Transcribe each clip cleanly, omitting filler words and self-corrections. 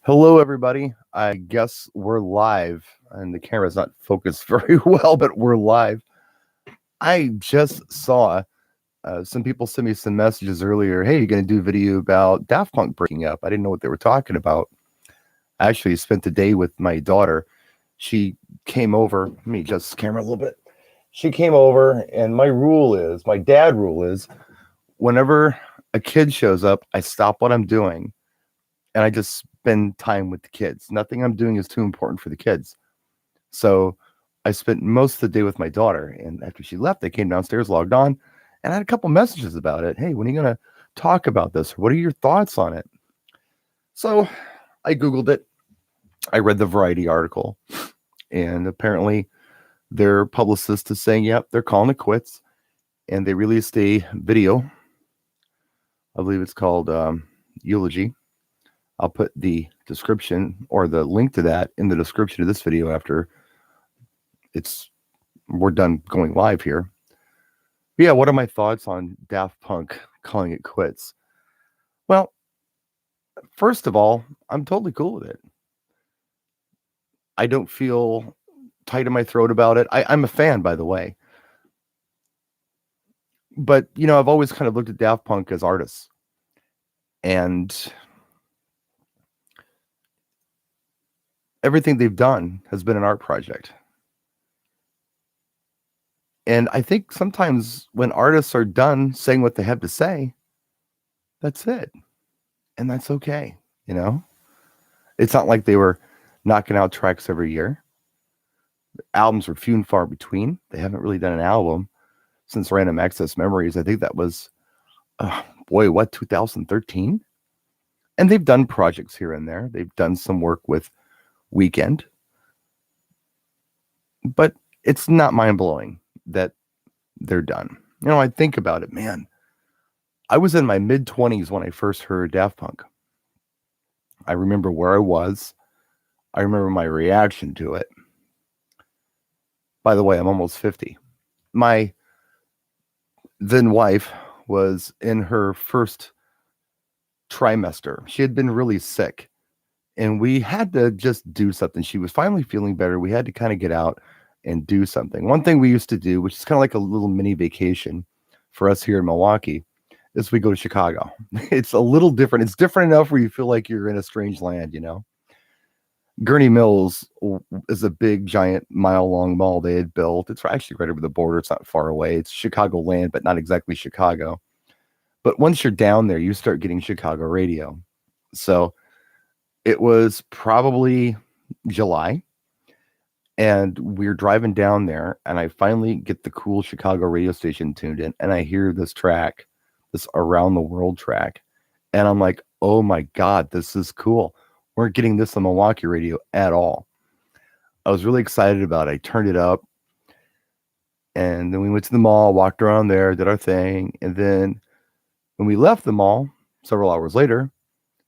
Hello, everybody. I guess we're live, and the camera's not focused very well, but we're live. I just saw some people send me some messages earlier. Hey, you're going to do a video about Daft Punk breaking up. I didn't know what they were talking about. I actually spent the day with my daughter. She came over. Let me adjust the camera a little bit. She came over, and my dad rule is, whenever a kid shows up, I stop what I'm doing and I just spend time with the kids. Nothing I'm doing is too important for the kids. So I spent most of the day with my daughter. And after she left, I came downstairs, logged on, and I had a couple messages about it. Hey, when are you going to talk about this? What are your thoughts on it? So I Googled it. I read the Variety article. And apparently their publicist is saying, yep, they're calling it quits. And they released a video. I believe it's called Eulogy. I'll put the description or the link to that in the description of this video after we're done going live here. But yeah, what are my thoughts on Daft Punk calling it quits? Well, first of all, I'm totally cool with it. I don't feel tight in my throat about it. I'm a fan, by the way. But, I've always kind of looked at Daft Punk as artists. And everything they've done has been an art project. And I think sometimes when artists are done saying what they have to say, that's it. And that's okay, It's not like they were knocking out tracks every year. Albums were few and far between. They haven't really done an album since Random Access Memories. I think that was, 2013? And they've done projects here and there. They've done some work with Weekend. But it's not mind-blowing that they're done. I think about it, man. I was in my mid-20s when I first heard Daft Punk. I remember where I was. I remember my reaction to it. By the way, I'm almost 50. My then wife was in her first trimester. She had been really sick, and we had to just do something. She was finally feeling better. We had to kind of get out and do something. One thing we used to do, which is kind of like a little mini vacation for us here in Milwaukee, is we go to Chicago. It's a little different. It's different enough where you feel like you're in a strange land, Gurney Mills is a big, giant, mile-long mall they had built. It's actually right over the border. It's not far away. It's Chicago land, but not exactly Chicago. But once you're down there, you start getting Chicago radio. So it was probably July, and we're driving down there, and I finally get the cool Chicago radio station tuned in, and I hear this track, this Around the World track, and I'm like, oh my God, this is cool. Weren't getting this on Milwaukee radio at all. I was really excited about it. I turned it up, and then we went to the mall, walked around there, did our thing, and then when we left the mall several hours later,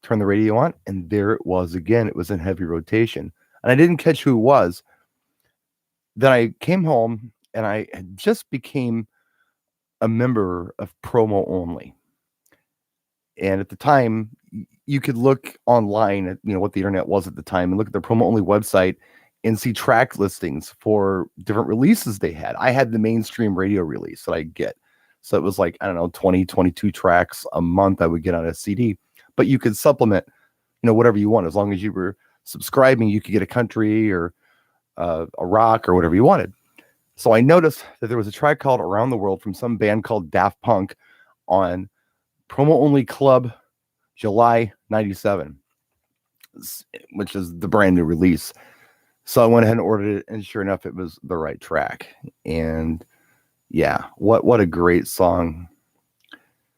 turned the radio on, and there it was again. It was in heavy rotation, and I didn't catch who it was. Then I came home, and I had just became a member of Promo Only. And at the time, you could look online at what the internet was at the time and look at the Promo Only website and see track listings for different releases they had. I had the mainstream radio release that I get. So it was like, I don't know, 20, 22 tracks a month I would get on a CD. But you could supplement, whatever you want. As long as you were subscribing, you could get a country or a rock or whatever you wanted. So I noticed that there was a track called Around the World from some band called Daft Punk on Promo Only Club July 97, which is the brand new release. So I went ahead and ordered it, and sure enough, it was the right track. And yeah, what a great song.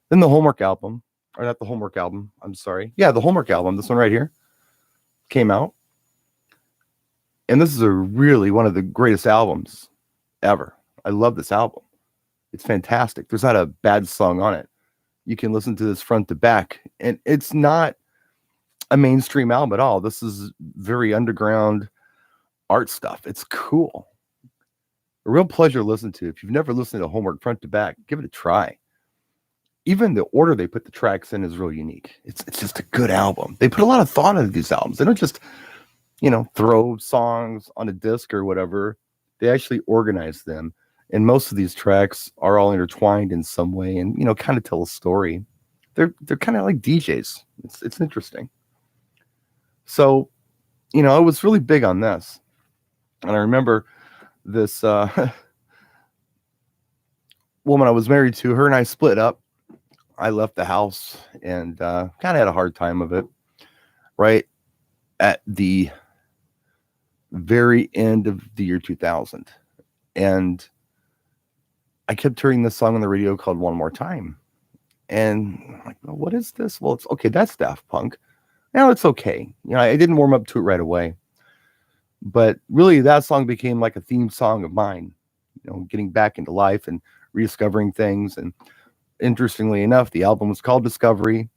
Then the Homework album, or not the Homework album, I'm sorry. Yeah, the Homework album, this one right here, came out. And this is really one of the greatest albums ever. I love this album. It's fantastic. There's not a bad song on it. You can listen to this front to back, and it's not a mainstream album at all. This is very underground art stuff. It's cool. A real pleasure to listen to. If you've never listened to Homework front to back, give it a try. even the order they put the tracks in is real unique. It's just a good album. They put a lot of thought into these albums. They don't just, throw songs on a disc or whatever. They actually organize them. And most of these tracks are all intertwined in some way and, kind of tell a story. They're kind of like DJs. It's interesting. So, I was really big on this. And I remember this woman I was married to, her and I split up. I left the house and kind of had a hard time of it right at the very end of the year 2000. And I kept hearing this song on the radio called One More Time. And I'm like, well, what is this? Well, it's okay. That's Daft Punk. Now it's okay. I didn't warm up to it right away. But really, that song became like a theme song of mine, getting back into life and rediscovering things. And interestingly enough, the album was called Discovery.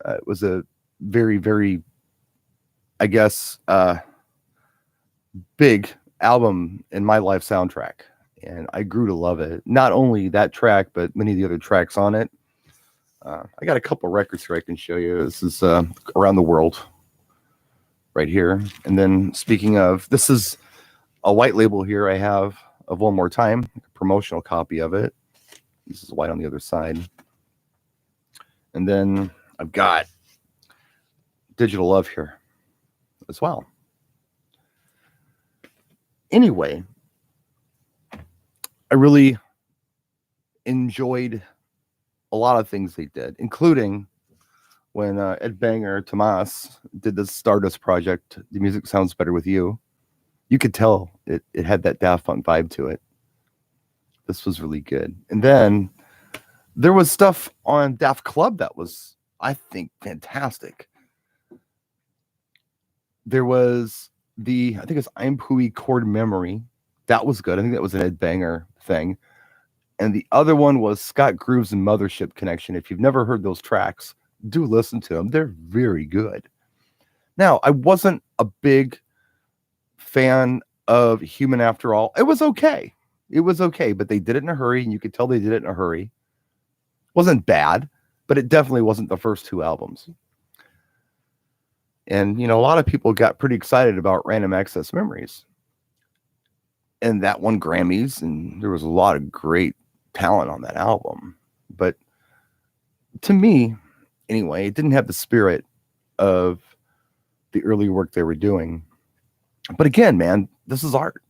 It was a very, very, I guess, big album in my life soundtrack. And I grew to love it. Not only that track, but many of the other tracks on it. I got a couple records here I can show you. This is Around the World right here. And then speaking of, this is a white label here I have of One More Time, a promotional copy of it. This is white on the other side. And then I've got Digital Love here as well. Anyway, I really enjoyed a lot of things they did, including when Ed Banger Tomas did this Stardust project, The Music Sounds Better With You. You could tell it had that Daft Punk vibe to it. This was really good. And then there was stuff on Daft Club that was, I think, fantastic. There was I think it's I'm Pooey Chord Memory. That was good. I think that was an Ed Banger thing. And the other one was Scott Groove's Mothership Connection. If you've never heard those tracks, do listen to them. They're very good. Now, I wasn't a big fan of Human After All. It was okay. It was okay, but they did it in a hurry, and you could tell they did it in a hurry. It wasn't bad, but it definitely wasn't the first two albums. And, a lot of people got pretty excited about Random Access Memories. And that won Grammys, and there was a lot of great talent on that album. But to me, anyway, it didn't have the spirit of the early work they were doing. But again, man, this is art.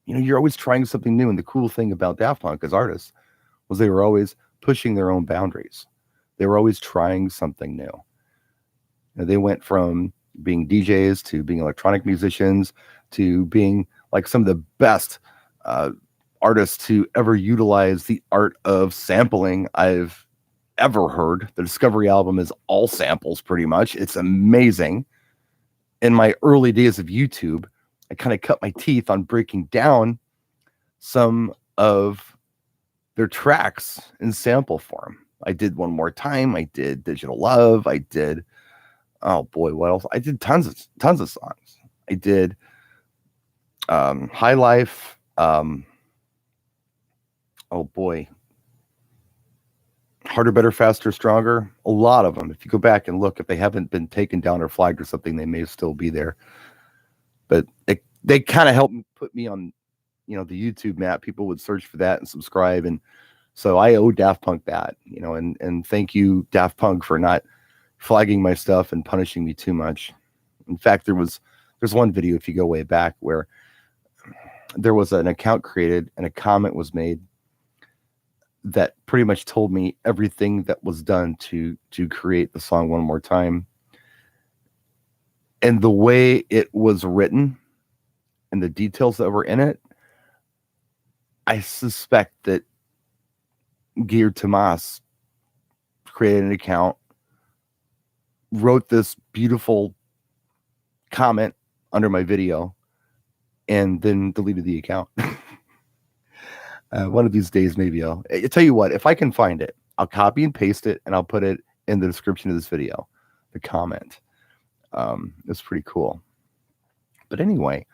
You're always trying something new. And the cool thing about Daft Punk as artists was they were always pushing their own boundaries. They were always trying something new. They went from being DJs to being electronic musicians to being like some of the best artists to ever utilize the art of sampling I've ever heard. The Discovery album is all samples pretty much. It's amazing. In my early days of YouTube, I kind of cut my teeth on breaking down some of their tracks in sample form. I did One More Time. I did Digital Love. I did, oh boy, what else? I did tons of songs. I did High Life. Oh boy. Harder, Better, Faster, Stronger. A lot of them. If you go back and look, if they haven't been taken down or flagged or something, they may still be there. But they kind of helped put me on, the YouTube map. People would search for that and subscribe. And so I owe Daft Punk that, and thank you, Daft Punk, for not flagging my stuff and punishing me too much. In fact, there's one video, if you go way back, where there was an account created and a comment was made that pretty much told me everything that was done to create the song One More Time. And the way it was written and the details that were in it, I suspect that Geir Tomas created an account, wrote this beautiful comment under my video, and then deleted the account. One of these days, maybe I'll tell you what, if I can find it, I'll copy and paste it and I'll put it in the description of this video, the comment. It's pretty cool. But anyway,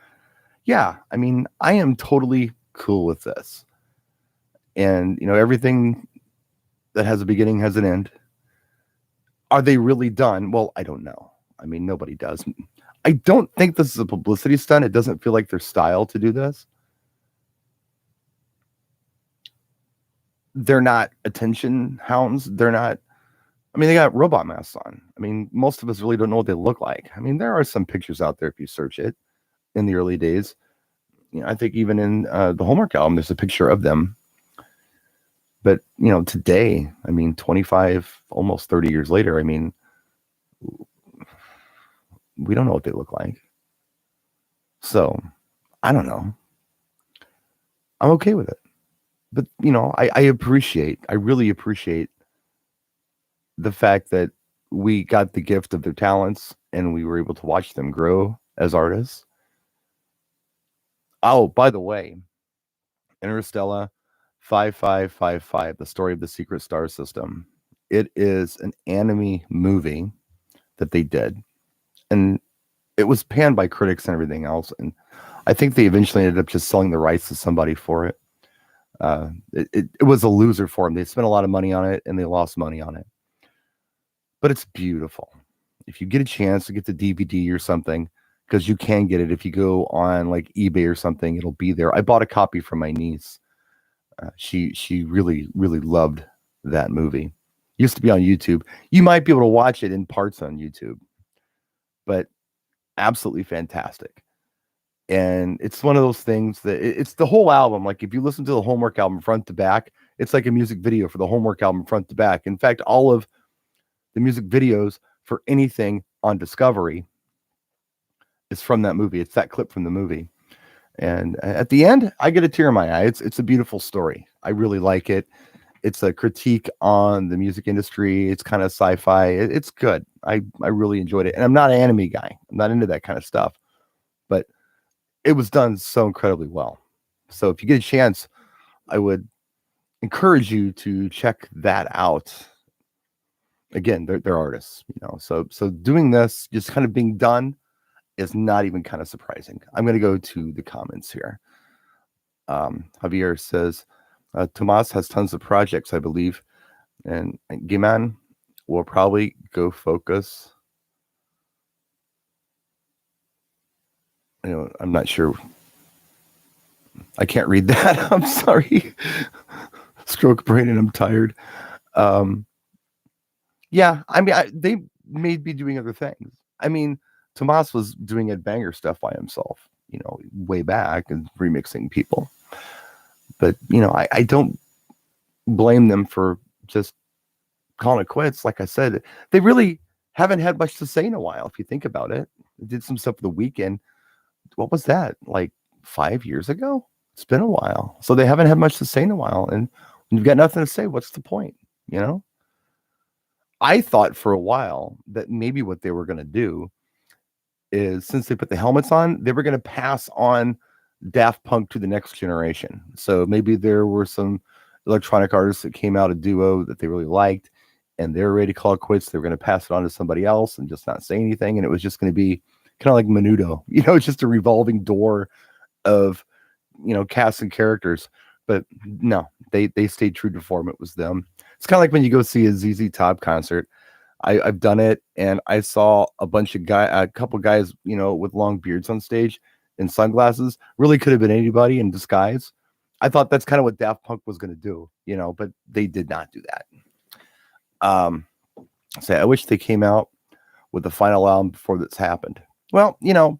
yeah, I mean, I am totally cool with this. And, everything that has a beginning, has an end. Are they really done? Well, I don't know. I mean, nobody does. I don't think this is a publicity stunt. It doesn't feel like their style to do this. They're not attention hounds. They're not. I mean, they got robot masks on. I mean, most of us really don't know what they look like. I mean, there are some pictures out there if you search it in the early days. You know, I think even in the Homework album, there's a picture of them. But, you know, today, I mean, 25, almost 30 years later, I mean, we don't know what they look like. So, I don't know. I'm okay with it. But, you know, I really appreciate the fact that we got the gift of their talents and we were able to watch them grow as artists. Oh, by the way, Interstella 5555, the story of the secret star system. It is an anime movie that they did. And it was panned by critics and everything else. And I think they eventually ended up just selling the rights to somebody for it. It was a loser for them. They spent a lot of money on it and they lost money on it. But it's beautiful. If you get a chance to get the DVD or something, because you can get it if you go on like eBay or something, it'll be there. I bought a copy from my niece. She really loved that movie. Used to be on YouTube. You might be able to watch it in parts on YouTube, but absolutely fantastic. And it's one of those things that it's the whole album. Like if you listen to the Homework album front to back, it's like a music video for the Homework album front to back. In fact, all of the music videos for anything on Discovery is from that movie. It's that clip from the movie. And at the end, I get a tear in my eye. It's a beautiful story. I really like it. It's a critique on the music industry. It's kind of sci-fi. It's good. I really enjoyed it. And I'm not an anime guy. I'm not into that kind of stuff. But it was done so incredibly well. So if you get a chance, I would encourage you to check that out. Again, they're artists, you know. So doing this, just kind of being done, is not even kind of surprising. I'm going to go to the comments here. Javier says, Tomas has tons of projects, I believe. And Giman will probably go focus. You know, I'm not sure. I can't read that. I'm sorry. Stroke brain and I'm tired. Yeah, I mean, they may be doing other things. I mean, Tomas was doing Ed Banger stuff by himself, you know, way back and remixing people. But, you know, I don't blame them for just calling it quits. Like I said, they really haven't had much to say in a while. If you think about it, they did some stuff for the weekend. What was that? Like 5 years ago? It's been a while. So they haven't had much to say in a while. And when you've got nothing to say, what's the point? You know? I thought for a while that maybe what they were going to do is, since they put the helmets on, they were going to pass on Daft Punk to the next generation. So maybe there were some electronic artists that came out a duo that they really liked and they're ready to call it quits. They were going to pass it on to somebody else and just not say anything. And it was just going to be kind of like Menudo, you know, it's just a revolving door of, you know, casts and characters. But no, they stayed true to form. It was them. It's kind of like when you go see a ZZ Top concert. I've done it, and I saw a couple guys, you know, with long beards on stage and sunglasses. Really could have been anybody in disguise. I thought that's kind of what Daft Punk was going to do, you know, but they did not do that. I wish they came out with the final album before this happened. Well, you know,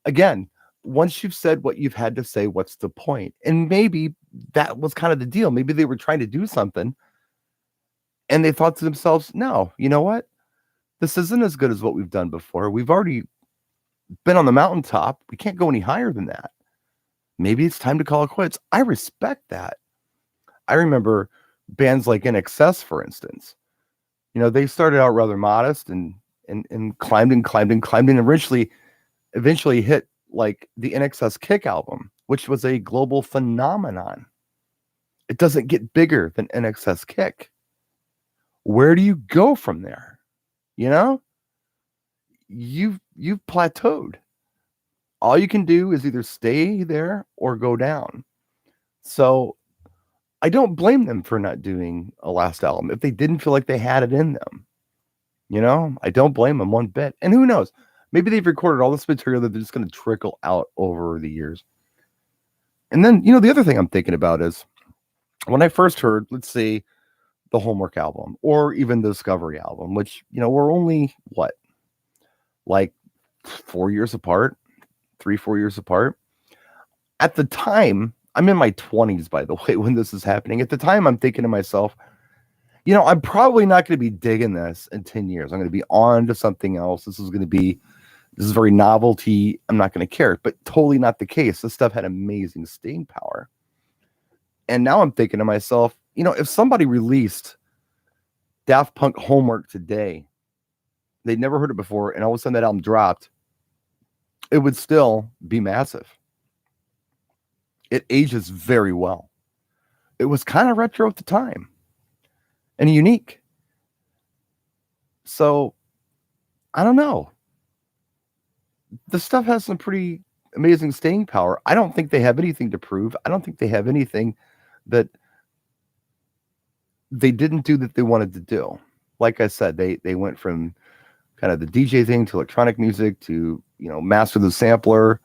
again, once you've said what you've had to say, what's the point? And maybe that was kind of the deal. Maybe they were trying to do something and they thought to themselves, no, you know what? This isn't as good as what we've done before. We've already been on the mountaintop. We can't go any higher than that. Maybe it's time to call it quits. I respect that. I remember bands like NXS, for instance. You know, they started out rather modest and climbed and eventually hit like the NXS Kick album, which was a global phenomenon. It doesn't get bigger than NXS Kick. Where do you go from there? You know, you've plateaued. All you can do is either stay there or go down. So I don't blame them for not doing a last album if they didn't feel like they had it in them. You know, I don't blame them one bit. And who knows? Maybe they've recorded all this material that they're just going to trickle out over the years. And then, the other thing I'm thinking about is when I first heard, let's say, the Homework album or even the Discovery album, which, we're only what, like 4 years apart, 4 years apart. At the time, I'm in my 20s, by the way, when this is happening. At the time, I'm thinking to myself, I'm probably not going to be digging this in 10 years. I'm going to be on to something else. This is very novelty. I'm not going to care, but totally not the case. This stuff had amazing staying power. And now I'm thinking to myself, if somebody released Daft Punk Homework today, they'd never heard it before, and all of a sudden that album dropped, it would still be massive. It ages very well. It was kind of retro at the time and unique. So, I don't know. The stuff has some pretty amazing staying power. I don't think they have anything to prove. I don't think they have anything that they didn't do that they wanted to do. Like I said, they went from kind of the DJ thing to electronic music to, master the sampler,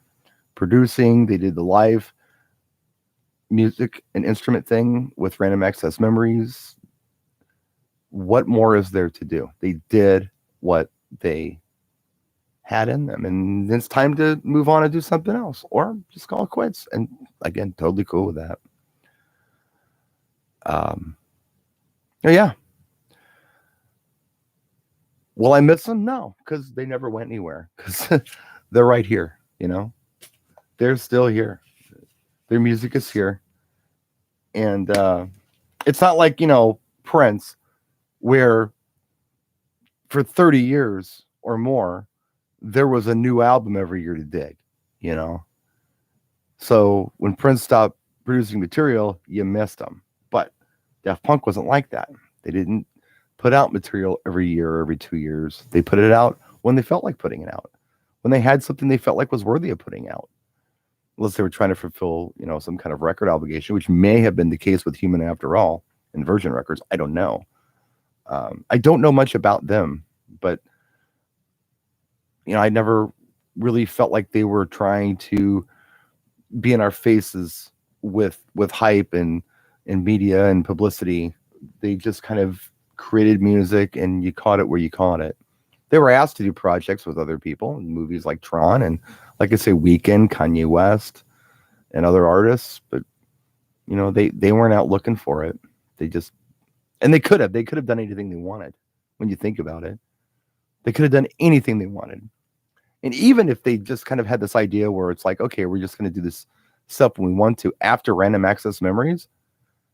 producing. They did the live music and instrument thing with Random Access Memories. What more is there to do? They did what they had in them, and it's time to move on and do something else, or just call it quits. And again, totally cool with that. Yeah. Will I miss them? No, because they never went anywhere. Because they're right here. They're still here. Their music is here, and it's not like Prince, where for 30 years or more there was a new album every year to dig, So when Prince stopped producing material, you missed them. But Daft Punk wasn't like that. They didn't put out material every year or every 2 years. They put it out when they felt like putting it out, when they had something they felt like was worthy of putting out. Unless they were trying to fulfill, some kind of record obligation, which may have been the case with Human After All and Virgin Records. I don't know. I don't know much about them, but I never really felt like they were trying to be in our faces with hype and media and publicity. They just kind of created music, and you caught it where you caught it. They were asked to do projects with other people in movies like Tron and, like I say, Weeknd, Kanye West, and other artists, but they weren't out looking for it. They could have done anything they wanted. When you think about it, they could have done anything they wanted. And even if they just kind of had this idea where it's like, okay, we're just going to do this stuff when we want to after Random Access Memories,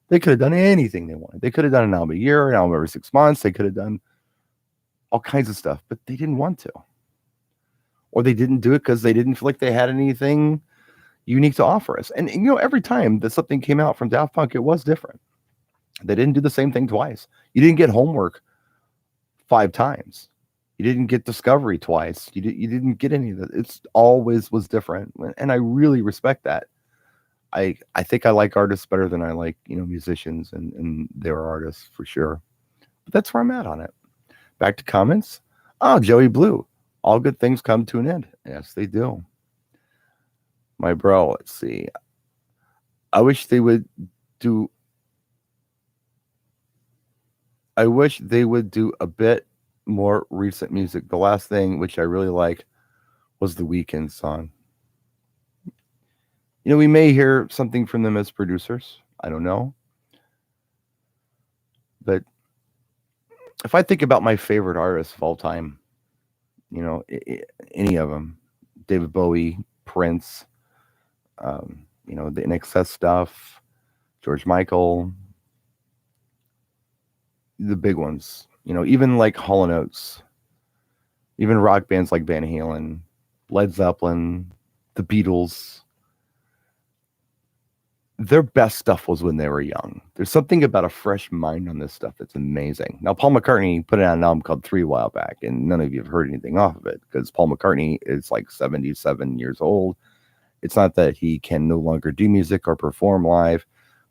they could have done anything they wanted. They could have done an album a year, an album every 6 months. They could have done all kinds of stuff, but they didn't want to. Or they didn't do it because they didn't feel like they had anything unique to offer us. And every time that something came out from Daft Punk, it was different. They didn't do the same thing twice. You didn't get Homework 5 times. You didn't get Discovery twice. You didn't get any of that. It's always was different. And I really respect that. I think I like artists better than I like, musicians and their artists for sure. But that's where I'm at on it. Back to comments. Oh, Joey Blue. All good things come to an end. Yes, they do. My bro, let's see. I wish they would do a bit more recent music. The last thing, which I really like, was the Weeknd song. We may hear something from them as producers. I don't know. But if I think about my favorite artists of all time, any of them, David Bowie, Prince, the NXS stuff, George Michael, the big ones, even like Hall & Oates, even rock bands like Van Halen, Led Zeppelin, the Beatles. Their best stuff was when they were young. There's something about a fresh mind on this stuff that's amazing. Now, Paul McCartney put out an album called 3 a while back, and none of you have heard anything off of it because Paul McCartney is like 77 years old. It's not that he can no longer do music or perform live,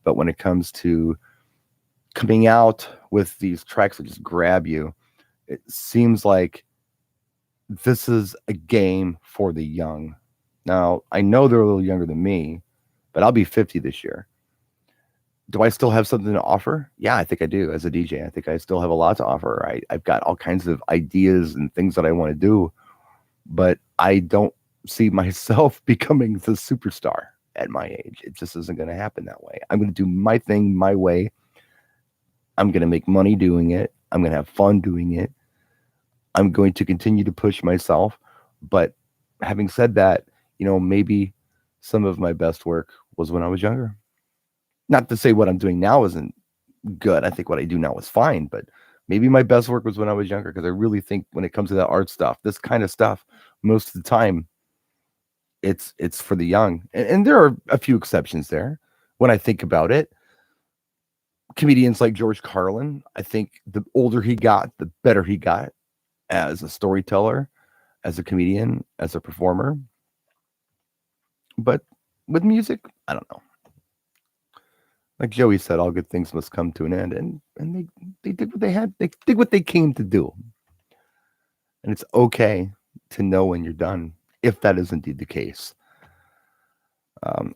But when it comes to coming out with these tracks that just grab you, it seems like this is a game for the young. Now, I know they're a little younger than me, but I'll be 50 this year. Do I still have something to offer? Yeah, I think I do. As a DJ, I think I still have a lot to offer. I've got all kinds of ideas and things that I want to do, but I don't see myself becoming the superstar at my age. It just isn't going to happen that way. I'm going to do my thing my way. I'm going to make money doing it. I'm going to have fun doing it. I'm going to continue to push myself. But having said that, maybe some of my best work was when I was younger. Not to say what I'm doing now isn't good. I think what I do now is fine, but maybe my best work was when I was younger, because I really think when it comes to that art stuff, this kind of stuff, most of the time, it's for the young. And there are a few exceptions there when I think about it. Comedians like George Carlin, I think the older he got, the better he got as a storyteller, as a comedian, as a performer. But with music, I don't know. Like Joey said, all good things must come to an end, and they did what they had. They did what they came to do, and it's okay to know when you're done, if that is indeed the case.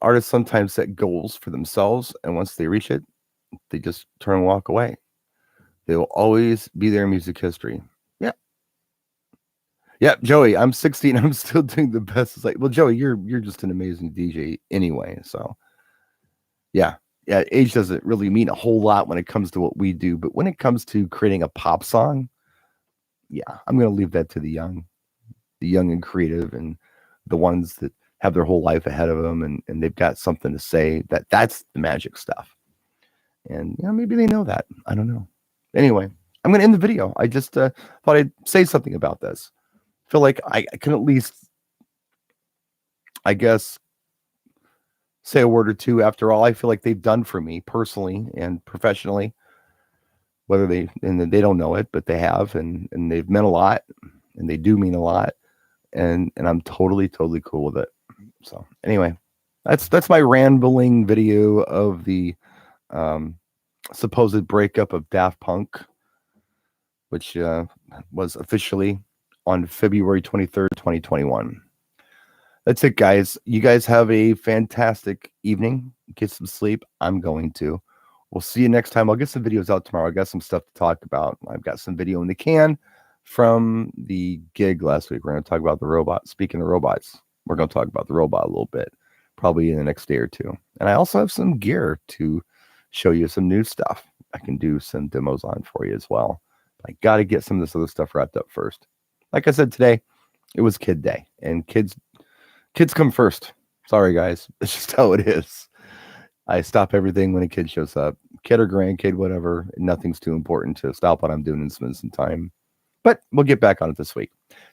Artists sometimes set goals for themselves, and once they reach it, they just turn and walk away. They will always be there in music history. Yeah, Joey, I'm 16. I'm still doing the best. It's like, well, Joey, you're just an amazing DJ anyway. So, yeah, age doesn't really mean a whole lot when it comes to what we do, but when it comes to creating a pop song, yeah, I'm going to leave that to the young and creative, and the ones that have their whole life ahead of them, and they've got something to say. That's the magic stuff. And maybe they know that. I don't know. Anyway, I'm going to end the video. I just thought I'd say something about this. I feel like I can at least, I guess, say a word or two after all I feel like they've done for me personally and professionally. Whether they don't know it, but they have, and they've meant a lot, and they do mean a lot, and I'm totally cool with it. So anyway, that's my rambling video of the supposed breakup of Daft Punk, which was officially on February 23rd, 2021. That's it, guys. You guys have a fantastic evening. Get some sleep. I'm going to. We'll see you next time. I'll get some videos out tomorrow. I got some stuff to talk about. I've got some video in the can from the gig last week. We're going to talk about the robot. Speaking of robots, we're going to talk about the robot a little bit, probably in the next day or two. And I also have some gear to show you, some new stuff. I can do some demos on for you as well. I got to get some of this other stuff wrapped up first. Like I said, today, it was kid day, and kids come first. Sorry, guys. It's just how it is. I stop everything when a kid shows up, kid or grandkid, whatever. Nothing's too important to stop what I'm doing and spend some time. But we'll get back on it this week.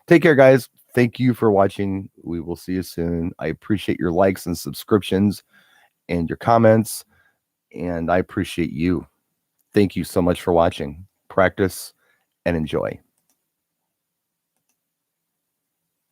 Take care, guys. Thank you for watching. We will see you soon. I appreciate your likes and subscriptions and your comments, and I appreciate you. Thank you so much for watching. Practice and enjoy.